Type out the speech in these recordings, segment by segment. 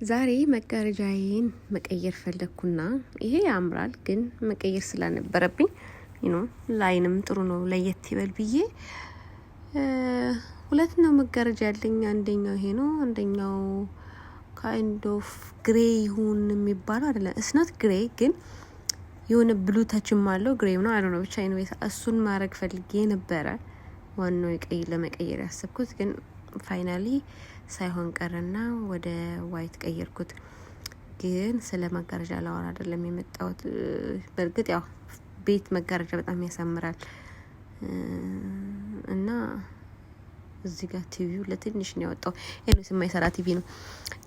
ዛሬ መጋረጃዬን መቀየር ፈለኩና ይሄ ያምራል ግን መቀየር ስላልነበረብኝ ላይንም ጥሩ ነው ለየት ይበል ብዬ ሁለት ነው መጋረጃ ያለኝ። አንደኛው ይሄ ነው፣ አንደኛው ካይንድ ኦፍ ግሬ ይሁን የሚባለው አይደለም። እስናት ግሬ ግን የሆነ ብሉ ታችም አለው ግሬ ነው አይደል ነው። ብቻ እሱን ማድረግ ፈልጌ ነበረ። ዋናው የቀይ ለመቀየር ያሰብኩት ግን ፋይናሊ ሳይሆን ቀረና ወደ ዋይት ቀየርኩት። ግን ስለ መጋረጃ ላወራ አይደለም የመጣሁት። በእርግጥ ያው ቤት መጋረጃ በጣም ያሳምራል እና እዚህ ጋር ቲቪው ለትንሽ ነው ያወጣው። ኤኒዌይስ የማይሰራ ቲቪ ነው።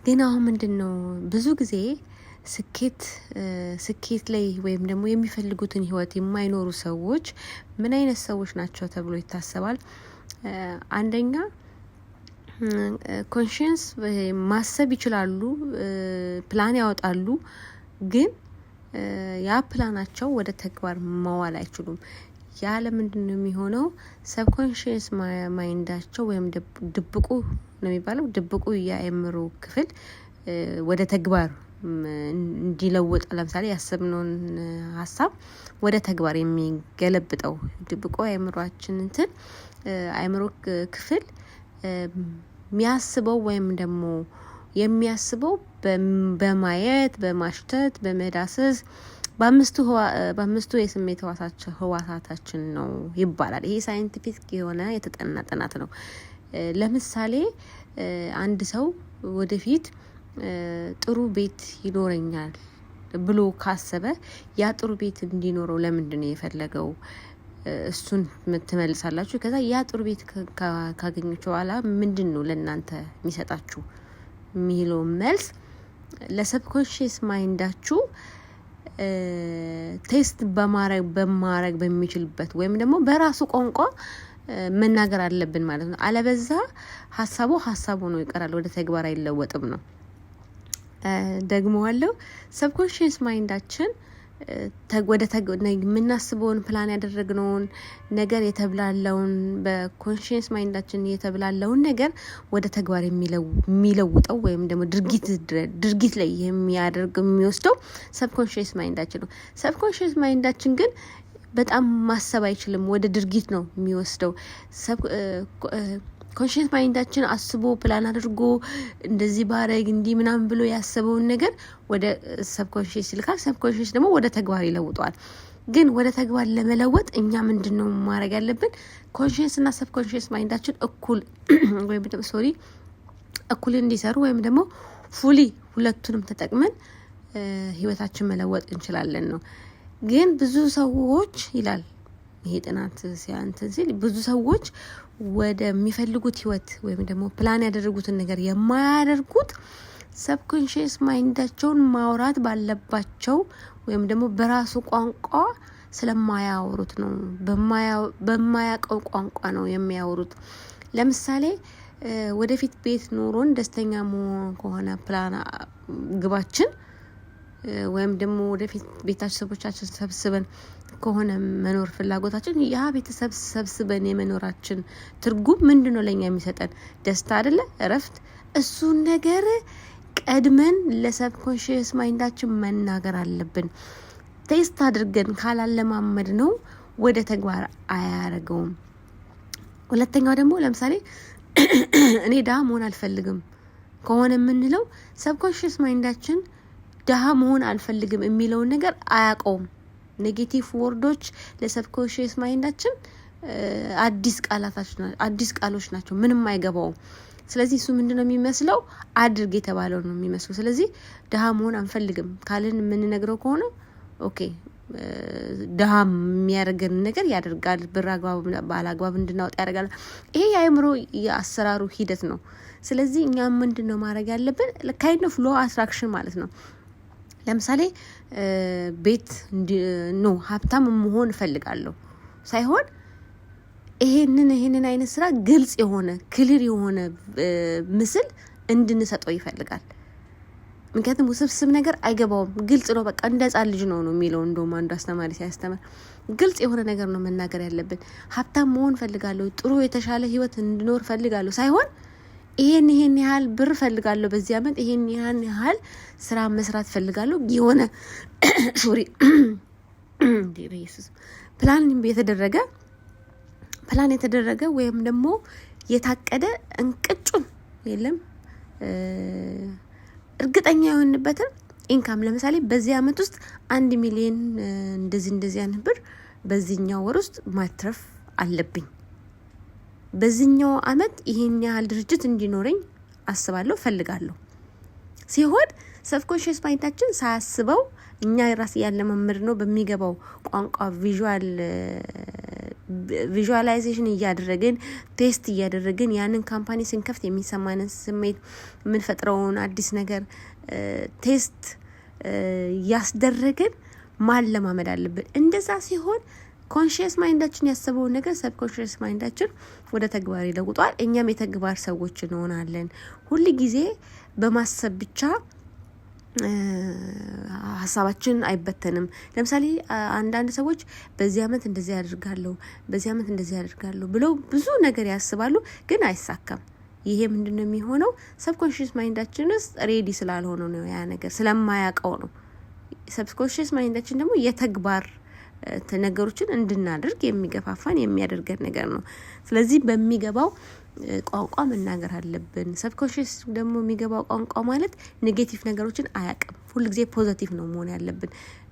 ግን አሁን ምንድነው ብዙ ጊዜ ስኬት ላይ ወይም ደግሞ የሚፈልጉትን ህይወት የማይኖሩ ሰዎች ምን አይነት ሰዎች ናቸው ተብሎ ይታሰባል? አንደኛ ኮንሺየንስ ማሰብ ይችላሉ፣ ፕላን ያወጣሉ፣ ግን ያ ፕላናቸው ወደ ተግባር ማዋል አይችሉም። ያ ለምንድነው የሚሆነው? ሰብኮንሺየስ ማይንዳቸው ወይም ድብቁ ነው የሚባለው፣ ድብቁ የአእምሮ ክፍል ወደ ተግባር እንዲለውጥ፣ ለምሳሌ ያሰብነውን ሀሳብ ወደ ተግባር የሚገለብጠው ድብቁ አእምሮአችን አእምሮ ክፍል የሚያስበው ወይም ደግሞ የሚያስበው በማየት፣ በማሽተት፣ በመዳሰስ በአምስቱ የስሜት ህዋሳታችን ነው ይባላል። ይሄ ሳይንቲፊክ የሆነ የተጠና ጥናት ነው። ለምሳሌ አንድ ሰው ወደፊት ጥሩ ቤት ይኖረኛል ብሎ ካሰበ ያ ጥሩ ቤት እንዲኖረው ለምንድን ነው የፈለገው? እሱን ትመልሳላችሁ። ከዛ ያ ጥሩ ቤት ካገኘችሁ በኋላ ምንድን ነው ለእናንተ የሚሰጣችሁ የሚለው መልስ ለሰብኮንሺየስ ማይንዳችሁ ቴስት በማረግ በሚችልበት ወይም ደግሞ በራሱ ቋንቋ መናገር አለብን ማለት ነው። አለበዛ ሀሳቡ ነው ይቀራል፣ ወደ ተግባር አይለወጥም ነው። ደግሞ አለው ሰብኮንሺየስ ማይንዳችን የምናስበውን ፕላን ያደረግነውን ነገር የተብላለውን በኮንሺየስ ማይንዳችን የተብላለውን ነገር ወደ ተግባር የሚለውጠው ወይም ደግሞ ድርጊት ላይ የሚወስደው ሰብኮንሺየስ ማይንዳችን ነው። ሰብኮንሺየስ ማይንዳችን ግን በጣም ማሰብ አይችልም፣ ወደ ድርጊት ነው የሚወስደው። ኮንሺየስ ማይንዳችን አስቦ ፕላን አድርጎ እንደዚህ ባረግ እንዲህ ምናምን ብሎ ያሰበውን ነገር ወደ ሰብኮንሺየስ ይልካል። ሰብኮንሺየስ ደግሞ ወደ ተግባር ይለውጠዋል። ግን ወደ ተግባር ለመለወጥ እኛ ምንድነው ማድረግ ያለብን? ኮንሺየስ እና ሰብኮንሺየስ ማይንዳችን እኩል እንዲሰሩ ወይም ደግሞ ፉሊ ሁለቱንም ተጠቅመን ህይወታችን መለወጥ እንችላለን ነው። ግን ብዙ ሰዎች ይላል ይሄ ጥናት ሲል ብዙ ሰዎች ወደሚፈልጉት ህይወት ወይም ደግሞ ፕላን ያደረጉትን ነገር የማያደርጉት ሰብኮንሺየስ ማይንዳቸውን ማውራት ባለባቸው ወይም ደግሞ በራሱ ቋንቋ ስለማያወሩት ነው። በማያውቀው ቋንቋ ነው የሚያወሩት። ለምሳሌ ወደፊት ቤት ኖሮን ደስተኛ መሆን ከሆነ ፕላን ግባችን ወይም ደግሞ ወደፊት ቤተሰቦቻችን ሰብስበን ከሆነ መኖር ፍላጎታችን፣ ያ ቤተሰብ ሰብስበን የመኖራችን ትርጉም ምንድነው? ለኛ የሚሰጠን ደስታ አይደለ? እረፍት። እሱን ነገር ቀድመን ለሰብኮንሺየስ ማይንዳችን መናገር አለብን። ቴስት አድርገን ካላለማመድ ነው ወደ ተግባር አያረገውም። ሁለተኛው ደግሞ ለምሳሌ እኔ ድሃ መሆን አልፈልግም ከሆነ የምንለው ሰብኮንሺየስ ማይንዳችን ድሃ መሆን አልፈልግም የሚለውን ነገር አያውቀውም። ኔጌቲቭ ወርዶች ለሰብኮንሺየስ ማይንዳችን አዲስ ቃሎች ናቸው፣ ምንም አይገባውም። ስለዚህ እሱ ምንድነው የሚመስለው? አድርግ የተባለው ነው የሚመስለው። ስለዚህ ድሃ መሆን አንፈልግም ካልን የምንነግረው ከሆነ ኦኬ ድሃ የሚያደርገን ነገር ያደርጋል፣ ብር ባላግባብ እንድናወጣ ያደርጋል። ይሄ የአእምሮ የአሰራሩ ሂደት ነው። ስለዚህ እኛ ምንድነው ማድረግ ያለብን? ካይንድ ኦፍ ሎ አትራክሽን ማለት ነው። ለምሳሌ ቤት ሀብታም መሆን እፈልጋለሁ ሳይሆን ይሄንን አይነት ስራ ግልጽ የሆነ ክሊር የሆነ ምስል እንድንሰጠው ይፈልጋል። ምክንያቱም ውስብስብ ነገር አይገባውም፣ ግልጽ ነው። በቃ እንደ ህጻን ልጅ ነው የሚለው። እንደውም አንዱ አስተማሪ ሲያስተምር ግልጽ የሆነ ነገር ነው መናገር ያለብን። ሀብታም መሆን እፈልጋለሁ፣ ጥሩ የተሻለ ህይወት እንድኖር እፈልጋለሁ ሳይሆን ይሄን ያህል ብር ፈልጋለሁ በዚህ አመት ይሄን ያህል ስራ መስራት ፈልጋለሁ የሆነ ሶሪ ኢየሱስ ፕላን የተደረገ ወይም ደግሞ የታቀደ እንቅጩን የለም እርግጠኛ የሆንበትን ኢንካም ለምሳሌ በዚህ አመት ውስጥ 1 ሚሊዮን እንደዚህ አይነት ብር በዚህኛው ወር ውስጥ ማትረፍ አለብኝ በዚህኛው አመት ይሄን ያህል ድርጅት እንዲኖረኝ አስባለሁ ፈልጋለሁ ሲሆን ሰብኮንሺየስ ማይንዳችን ሳያስበው እኛ ራስ ያለ መምር ነው በሚገባው ቋንቋ ቪዥዋላይዜሽን እያደረግን ቴስት እያደረግን ያንን ካምፓኒ ስንከፍት የሚሰማንን ስሜት ምን ፈጥረውን አዲስ ነገር ቴስት ያስደረግን ማለማመድ አለብን እንደዛ ሲሆን ኮንሺየስ ማይንዳችን ያሰበው ነገር ሰብኮንሺየስ ማይንዳችን ወደ ተግባር ይለውጣል እኛም የተግባር ሰዎች እንሆናለን ሁሉ ጊዜ በማሰብ ብቻ ሐሳባችን አይበተንም ለምሳሌ አንዳንድ ሰዎች በዚህ አመት እንደዚህ ያደርጋለሁ ብለው ብዙ ነገር ያስባሉ ግን አይሳካም ይሄ ምንድነው የሚሆነው ሰብኮንሺየስ ማይንዳችንስ ሬዲ ስላልሆነ ነው ያ ነገር ስለማያውቀው ነው ሰብኮንሺየስ ማይንዳችን ደግሞ የተግባር ነገሮችን እንድናደርግ የሚገፋፋን የሚያደርገን ነገር ነው ስለዚህ በሚገባው ቋንቋ መናገር አለብን ሰብኮንሺየስ ደግሞ የሚገባው ቋንቋ ማለት ኔጌቲቭ ነገሮችን አያውቅም ሁሉ ጊዜ ፖዚቲቭ ነው መሆን ያለብን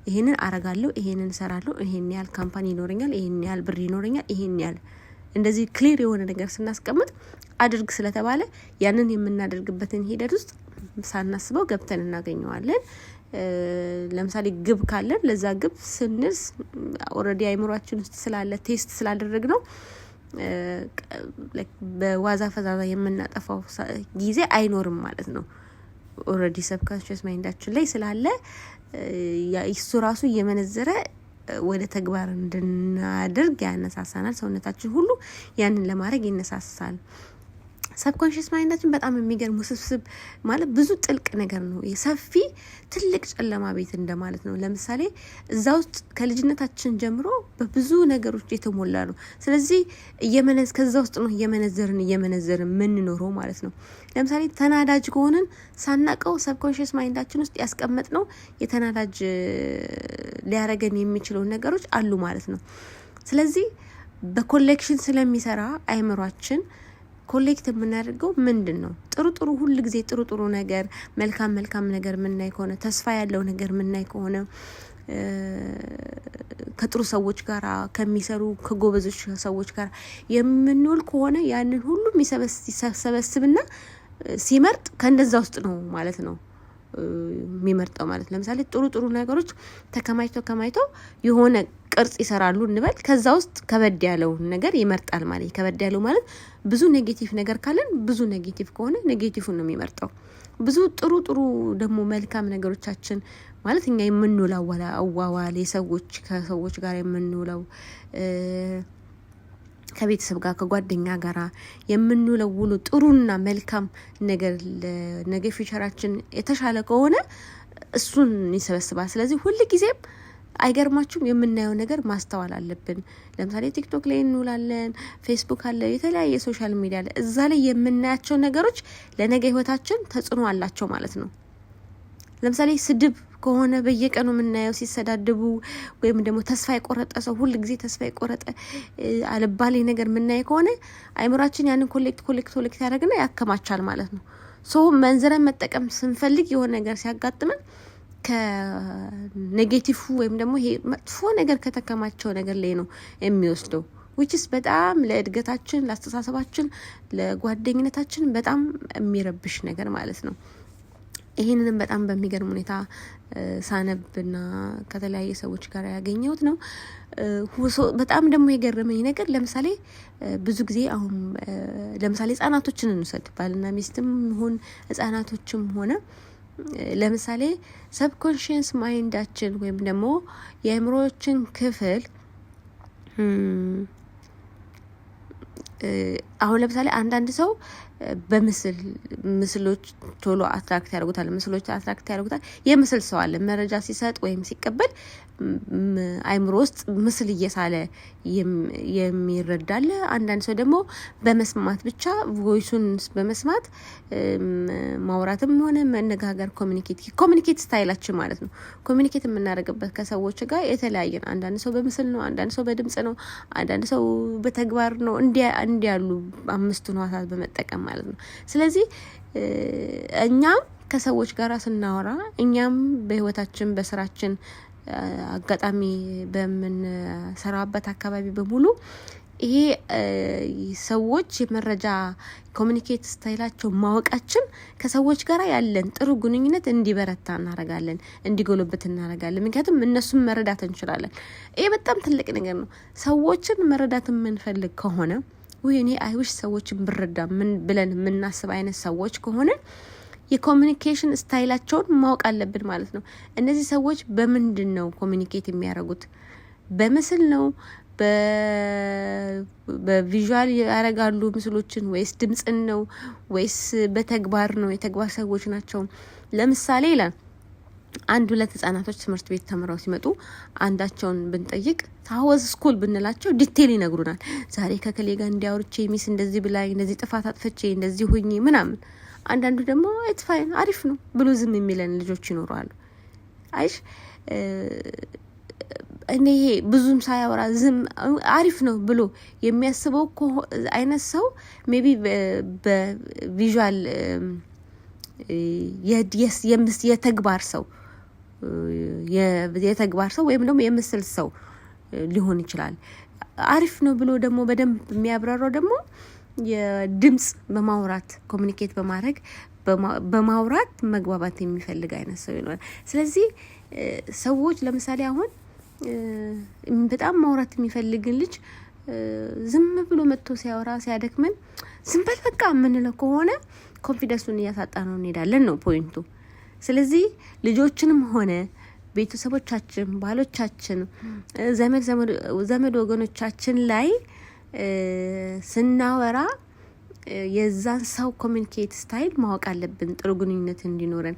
ይሄንን አረጋለሁ ይሄንን ሰራለሁ ይሄን ያህል ካምፓኒ ይኖረኛል ይሄን ያህል ብር ይኖረኛል ይሄን ያህል እንደዚህ ክሊር የሆነ ነገር ስናስቀምጥ አድርግ ስለተባለ ያንን የምናደርግበትን ሂደት ውስጥ ሳናስበው ገብተን እናገኘዋለን ለምሳሌ ግብ ካለን ለዛ ግብ ስንስ ኦሬዲ አይምሮአችን ውስጥ ስላለ ቴስት ስላደረግነው በዋዛ ፈዛዛ የምናጠፋው ጊዜ አይኖርም ማለት ነው ኦሬዲ ሰብኮንሺየስ ማይንዳችን ላይ ስላለ እሱ ራሱ እየመነዘረ ወደ ተግባር እንድናደርግ ያነሳሳናል ሰውነታችን ሁሉ ያንን ለማድረግ ይነሳሳል ሰብኮንሺየስ ማይንዳችን በጣም የሚገርም ውስብስብ ማለት ብዙ ጥልቅ ነገር ነው የሰፊ ትልቅ ጨለማ ቤት እንደማለት ነው ለምሳሌ እዛ ውስጥ ከልጅነታችን ጀምሮ በብዙ ነገሮች የተሞላ ነው ስለዚህ ከዛ ውስጥ ነው እየመነዘርን ምን ኖረው ማለት ነው ለምሳሌ ተናዳጅ ከሆነን ሳናቀው ሰብኮንሺየስ ማይንዳችን ውስጥ ያስቀመጥነው የተናዳጅ ሊያረገን የሚችለው ነገሮች አሉ ማለት ነው ስለዚህ በኮሌክሽን ስለሚሰራ አይምሮአችን ኮሌክት የምናደርገው ምንድነው ጥሩ ሁሉ ጊዜ ጥሩ ነገር መልካም ነገር ምናይ ከሆነ ተስፋ ያለው ነገር ምናይ ከሆነ ከጥሩ ሰዎች ጋር ከሚሰሩ ከጎበዞች ሰዎች ጋር የምንውል ከሆነ ያንን ሁሉ የሚሰበስብና ሲመርጥ ከእንደዛ ውስጥ ነው ማለት ነው የሚመርጠው ማለት ለምሳሌ ጥሩ ነገሮች ተከማይተው የሆነ ቅርጽ ይሰራሉ እንበል ከዛ ውስጥ ከበድ ያለው ነገር ይመርጣል ማለት ከበድ ያለው ማለት ብዙ ኔጌቲቭ ነገር ካለን ብዙ ኔጌቲቭ ከሆነ ኔጌቲቭን ነው የሚመርጠው ብዙ ጥሩ ደግሞ መልካም ነገሮቻችን ማለት እኛ የምንውለው አዋዋል ከሰዎች ጋር የምንውለው ከቤተሰብ ጋር ከጓደኛ ጋር የምንውለው ውሎ ጥሩና መልካም ነገር ለነገ ፊውቸራችን የተሻለ ከሆነ እሱን ይሰበስባል ስለዚህ ሁሉ ጊዜም አይገርማችሁም የምናየው ነገር ማስተዋል አለብን ለምሳሌ ቲክቶክ ላይ እንውላለን ፌስቡክ አለ የተለያየ ሶሻል ሚዲያ አለ እዛ ላይ የምናያቸው ነገሮች ለነገ ህይወታችን ተጽዕኖ አላቸው ማለት ነው ለምሳሌ ስድብ ከሆነ በየቀኑ የምናየው ሲሰዳደቡ ወይም ደግሞ ተስፋ የቆረጠ ሰው ሁሉ ጊዜ ተስፋ የቆረጠ አልባሌ ነገር የምናይ ከሆነ አይምሮአችን ያንን ኮሌክት ያደርግና ያከማቻል ማለት ነው መንዝረን መጠቀም ስንፈልግ የሆነ ነገር ሲያጋጥመን ከኔጌቲቭ ወይም ደግሞ ይሄ መጥፎ ነገር ከተከማቸው ነገር ላይ ነው የሚወስደው which is በጣም ለእድገታችን ለአስተሳሰባችን ለጓደኝነታችን በጣም የሚረብሽ ነገር ማለት ነው ይሄንንም በጣም በሚገርም ሁኔታ ሳነብና ከተለያየ ሰዎች ጋር ያገኘሁት ነው በጣም ደግሞ የገረመኝ ነገር ለምሳሌ ብዙ ጊዜ አሁን ለምሳሌ ህፃናቶችን እንውሰድ ባልና ሚስትም ሆነ ህፃናቶችም ሆነ ለምሳሌ ሰብኮንሺየስ ማይንዳችን ወይም ደግሞ የአእምሮአችን ክፍል አሁን ለምሳሌ አንዳንድ ሰው በምስሎች ቶሎ አትራክት ያደርጉታል የምስል ሰው አለ መረጃ ሲሰጥ ወይም ሲቀበል አይምሮ ውስጥ ምስል እየሳለ የሚረዳለ አንዳንድ ሰው ደግሞ በመስማት ብቻ ቮይሱን በመስማት ማውራትም ሆነ መነጋገር ኮሙኒኬት ስታይላችን ማለት ነው ኮሙኒኬት የምናደርግበት ከሰዎች ጋር የተለያየ ነው አንዳንድ ሰው በምስል ነው አንዳንድ ሰው በድምጽ ነው አንዳንድ ሰው በተግባር ነው እንዲያሉ አምስቱን ህዋሳት በመጠቀም ማለት ነው ስለዚህ እኛም ከሰዎች ጋር ስናወራ እኛም በህይወታችን በስራችን አጋጣሚ በምን ሰራበት አካባቢ በሙሉ ይሄ ሰዎች የመረጃ ኮሙኒኬት ስታይላቸው ማወቃችን ከሰዎች ጋር ያለን ጥሩ ግንኙነት እንዲበረታ እናረጋለን እንዲጎለብት እናረጋለን ምክንያቱም እነሱም መረዳት እንችላለን ይሄ በጣም ትልቅ ነገር ነው ሰዎችን መረዳት የምንፈልግ ከሆነ ወይ እኔ አይውሽ ሰዎችን ብረዳ ምን ብለን የምናስብ አይነት ሰዎች ከሆነ የኮሙኒኬሽን ስታይላቸውን ማወቅ አለብን ማለት ነው እነዚህ ሰዎች በምንድነው ኮሙኒኬት የሚያደርጉት በምስል ነው በቪዥዋል ያረጋሉ ምስሎችን ወይስ ድምጽን ነው ወይስ በተግባር ነው የተግባር ሰዎች ናቸው ለምሳሌ ይላል አንድ ሁለት ህፃናቶች ትምህርት ቤት ተምረው ሲመጡ አንዳቸውን ብንጠይቅ ታወዝ ስኩል ብንላቸው ዲቴል ይነግሩናል ዛሬ ከከሌ ጋር እንዲያወርቼ ሚስ እንደዚህ ብላኝ እንደዚህ ጥፋት አጥፍቼ እንደዚህ ሆኜ ምናምን አንዳንዱ ደግሞ ኢትስ ፋይን አሪፍ ነው ብሎ ዝም የሚለን ልጆች ይኖራሉ አይሽ እኔ ብዙም ሳያወራ ዝም አሪፍ ነው ብሎ የሚያስበው አይነት ሰው ሜቢ በቪዥዋል የተግባር ሰው ወይም ደግሞ የምስል ሰው ሊሆን ይችላል አሪፍ ነው ብሎ ደግሞ በደንብ የሚያብራራው ደግሞ የድምጽ በማውራት ኮሙኒኬት በማውራት መግባባት የሚፈልግ አይነት ሰው ይኖራል ስለዚህ ሰዎች ለምሳሌ አሁን በጣም ማውራት የሚፈልግ ልጅ ዝም ብሎ መጥቶ ሲያወራ ሲያደክመን ዝም በል በቃ ምንለው ከሆነ ኮንፊደንሱን ያሳጣነው እንሄዳለን ነው ፖይንቱ ስለዚህ ልጆችንም ሆነ ቤተሰቦቻችን ባሎቻችን ዘመድ ወገኖቻችን ላይ ስናወራ የዛን ሰው ኮሙኒኬት ስታይል ማወቅ አለብን ጥሩ ግንኙነት እንዲኖረን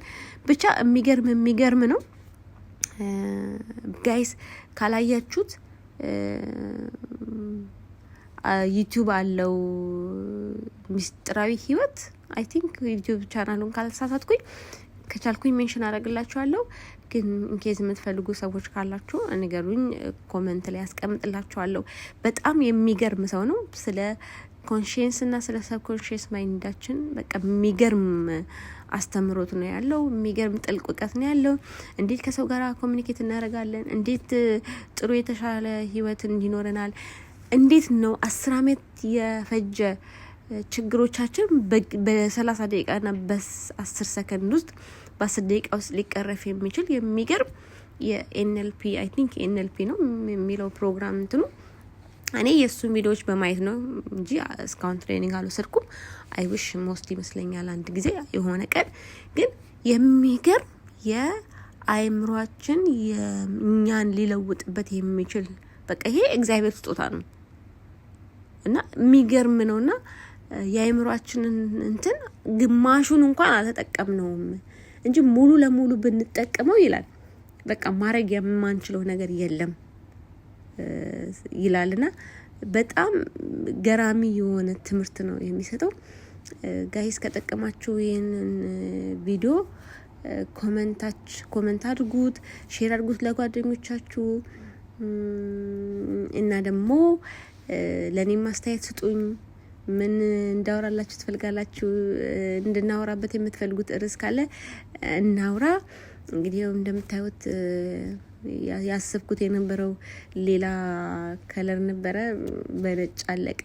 ብቻ የሚገርም ነው ጋይስ ካላያችሁት ዩቲዩብ አለው ሚስጥራዊ ህይወት አይ ቲንክ ዩቲዩብ ቻናሉን ካልተሳሳትኩኝ ከቻልኩኝ ሜንሽን አደርግላችኋለሁ ግን ኢንኬዝ የምትፈልጉ ሰዎች ካላችሁ ንገሩኝ ኮሜንት ላይ አስቀምጥላችኋለሁ በጣም የሚገርም ሰው ነው ስለ ኮንሺየንስ እና ስለ ሰብኮንሺየስ ማይንዳችን በቃ የሚገርም አስተምሮት ነው ያለው የሚገርም ጥልቅ እውቀት ነው ያለው እንዴት ከሰው ጋር ኮሙኒኬት እናደርጋለን እንዴት ጥሩ የተሻለ ህይወት እንዲኖረናል እንዴት ነው 10 አመት የፈጀ ችግሮቻችን በ30 ደቂቃና በ10 ሰከንድ ውስጥ በ10 ደቂቃ ውስጥ ሊቀረፍ የሚችል የሚገርም የኤንኤልፒ አይ ቲንክ ኤንኤልፒ ነው የሚለው ፕሮግራም እንትኑ እኔ የሱ ቪዲዮዎች በማየት ነው እንጂ እስካሁን ትሬኒንግ አልወሰድኩም አይ ዊሽ ሞስት ይመስለኛል አንድ ጊዜ የሆነ ቀን ግን የሚገርም የአይምሮአችን የኛን ሊለውጥበት የሚችል በቃ ይሄ እግዚአብሔር ስጦታ ነው እና የሚገርም ነውና የአይምሮአችንን እንትን ግማሹን እንኳን አልተጠቀምነውም እንጂ ሙሉ ለሙሉ ብንጠቀመው ይላል በቃ ማረግ የማንችለው ነገር የለም ይላልና በጣም ገራሚ የሆነ ትምህርት ነው የሚሰጠው ጋይስ ከጠቀማችሁ ይሄንን ቪዲዮ ኮሜንት አድርጉት ሼር አድርጉት ለጓደኞቻችሁ እና ደግሞ ለኔም ማስተያየት ስጡኝ ምን እንዳወራላችሁ ትፈልጋላችሁ እንድናወራበት የምትፈልጉት ርዕስ ካለ እናውራ እንግዲህ እንደምታዩት ያሰብኩት የነበረው ሌላ ከለር ነበረ በነጭ አለቀ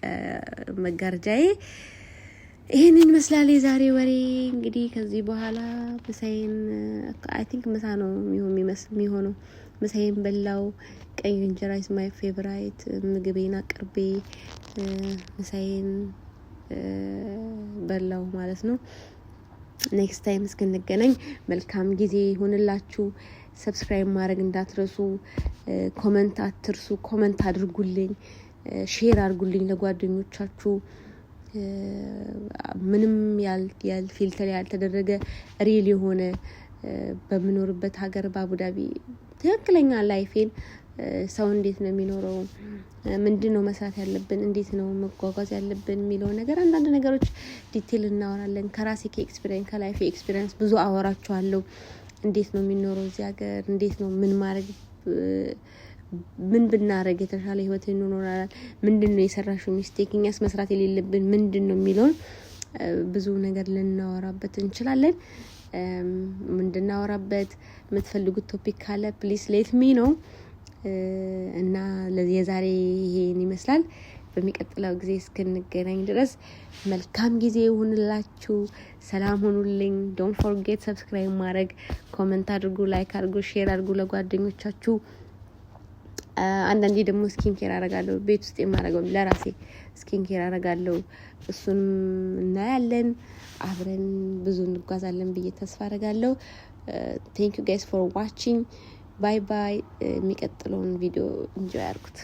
መጋረጃዬ ይሄንን ይመስላል የዛሬ ወሬ እንግዲህ ከዚህ በኋላ ምሳዬን አይ ቲንክ ምሳ ነው የሚሆነው ምሳዬን በላው ቀይ እንጀራ is my favorite ምግቤን አቅርቤ ምሳዬን በላው ማለት ነው ኔክስት ታይም እስክንገናኝ መልካም ጊዜ ይሁንላችሁ ሰብስክራይብ ማድረግ እንዳትረሱ ኮሜንት አትርሱ ኮሜንት አድርጉልኝ ሼር አድርጉልኝ ለጓደኞቻችሁ ምንም ያል ፊልተር ያልተደረገ ሪል የሆነ በመኖርበት ሀገር በአቡዳቢ ትክክለኛ ላይፌን ሰው እንዴት ነው የሚኖረው ምንድነው መስራት ያለብን እንዴት ነው መጓጓዝ ያለብን የሚለው ነገር አንዳንድ ነገሮች ዲቴል እናወራለን ከራሴ ከኤክስፒሪየንስ ከላይፍ ኤክስፒሪየንስ ብዙ አወራቸዋለሁ እንዴት ነው የሚኖረው እዚህ ሀገር እንዴት ነው ምን ብናረግ የተሻለ ህይወት እንኖራለን ምንድነው የሰራሽው ሚስቴክኛስ መስራት የሌለብን ምንድነው የሚለውን ብዙ ነገር ልናወራበት እንችላለን ምንድናወራበት የምትፈልጉት ቶፒክ ካለ ፕሊዝ ሌት ሚ ነው እና ለዛሬ ይሄን ይመስላል በሚቀጥለው ጊዜ እስክንገናኝ ድረስ መልካም ጊዜ ይሁንላችሁ ሰላም ሁኑልኝ ዶንት ፎርጌት ሰብስክራይብ ማድረግ ኮሜንት አድርጉ ላይክ አድርጉ ሼር አድርጉ ለጓደኞቻችሁ አንዳንዴ ደግሞ ስኪን ኬር አረጋለሁ ቤት ውስጥ የማረጋው ለራሴ ስኪን ኬር አረጋለሁ እሱን እናያለን አብረን ብዙ እንጓዛለን ብዬ ተስፋ አረጋለሁ thank you guys for watching bye bye የሚቀጥለውን ቪዲዮ enjoy አድርጉት